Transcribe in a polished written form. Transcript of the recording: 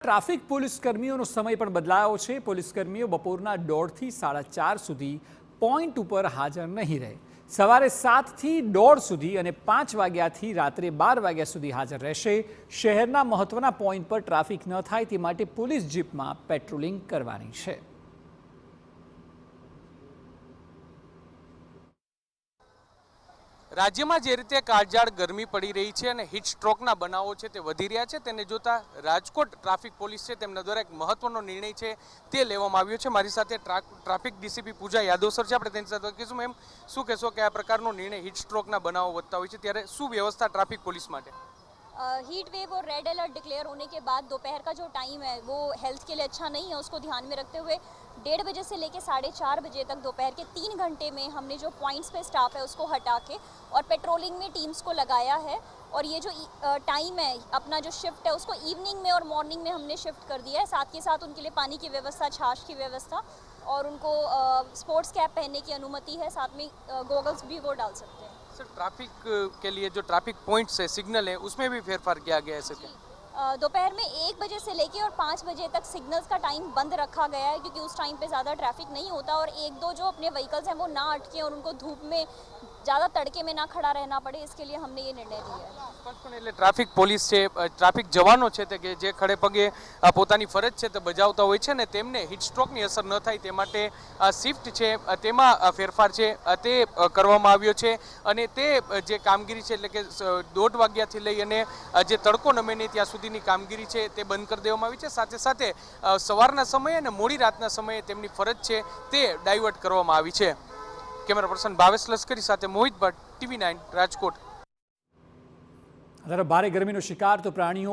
Traffic police કર્મીઓનો સમય પણ બદલાયો છે। પોલીસ કર્મીઓ બપોરના 1:30 થી 4:30 સુધી પોઈન્ટ ઉપર હાજર નહીં રહે। સવારે 7 થી 1:30 સુધી અને 5 વાગ્યાથી રાત્રે 12 વાગ્યા સુધી હાજર રહેશે। શહેરના મહત્વના પોઈન્ટ પર ટ્રાફિક ન થાય તે માટે પોલીસ જીપમાં પેટ્રોલિંગ કરવાની છે। રાજ્યમાં જે રીતે કાળઝાળ ગરમી પડી રહી છે અને હીટ સ્ટ્રોકના બનાવો છે તે વધી રહ્યા છે, તેને જોતા રાજકોટ ટ્રાફિક પોલીસ છે તેમના દ્વારા એક મહત્વનો નિર્ણય છે તે લેવામાં આવ્યો છે। મારી સાથે ટ્રાફિક ડીસીપી પૂજા યાદવ સર છે, આપણે તેની સાથે કહીશું। મેમ, શું કહેશો કે આ પ્રકારનો નિર્ણય હીટ સ્ટ્રોકના બનાવો વધતા હોય છે ત્યારે શું व्यवस्था ट्रैफिक पुलिस માટે? हीट वेव और रेड अलर्ट डिक्लेयर होने के बाद दोपहर का जो टाइम है वो हेल्थ के लिए अच्छा नहीं है। उसको ध्यान में रखते हुए 1:30 बजे से लेकर 4:30 बजे तक दोपहर के 3 घंटे में हमने जो पॉइंट्स पे स्टाफ है उसको हटा के और पेट्रोलिंग में टीम्स को लगाया है। और ये जो टाइम है, अपना जो शिफ्ट है उसको इवनिंग में और मॉर्निंग में हमने शिफ्ट कर दिया है। साथ के साथ उनके लिए पानी की व्यवस्था, छाछ की व्यवस्था और उनको स्पोर्ट्स कैप पहनने की अनुमति है। साथ में गॉगल्स भी वो डाल सकते हैं। सर, ट्रैफिक के लिए जो ट्रैफिक पॉइंट्स है, सिग्नल है, उसमें भी फेरफार किया गया है सर? दोपहर में 1 बजे से लेके और 5 बजे तक सिग्नल्स का टाइम बंद रखा गया है, क्योंकि उस टाइम पे ज़्यादा ट्रैफिक नहीं होता और 1-2 जो अपने व्हीकल्स हैं वो ना अटके और उनको धूप में ज़्यादा तड़के में ना खड़ा रहना पड़े, इसके लिए हमने ये निर्णय लिया है। એટલે ટ્રાફિક પોલીસ છે, ટ્રાફિક જવાનો છે તે કે જે ખડે પગે પોતાની ફરજ છે તે બજાવતા હોય છે ને તેમને હીટ સ્ટ્રોકની અસર ન થાય તે માટે શિફ્ટ છે તેમાં ફેરફાર છે તે કરવામાં આવ્યો છે। અને તે જે કામગીરી છે એટલે કે 1:30 વાગ્યાથી લઈ અને જે તડકો નમે નહીં ત્યાં સુધીની કામગીરી છે તે બંધ કરી દેવામાં આવી છે। સાથે સાથે સવારના સમયે અને મોડી રાતના સમયે તેમની ફરજ છે તે ડાયવર્ટ કરવામાં આવી છે। કેમેરા પર્સન ભાવેશ લશ્કરી સાથે મોહિત ભટ્ટ, TV9 રાજકોટ। ભારે ગરમીનો શિકાર તો પ્રાણીઓ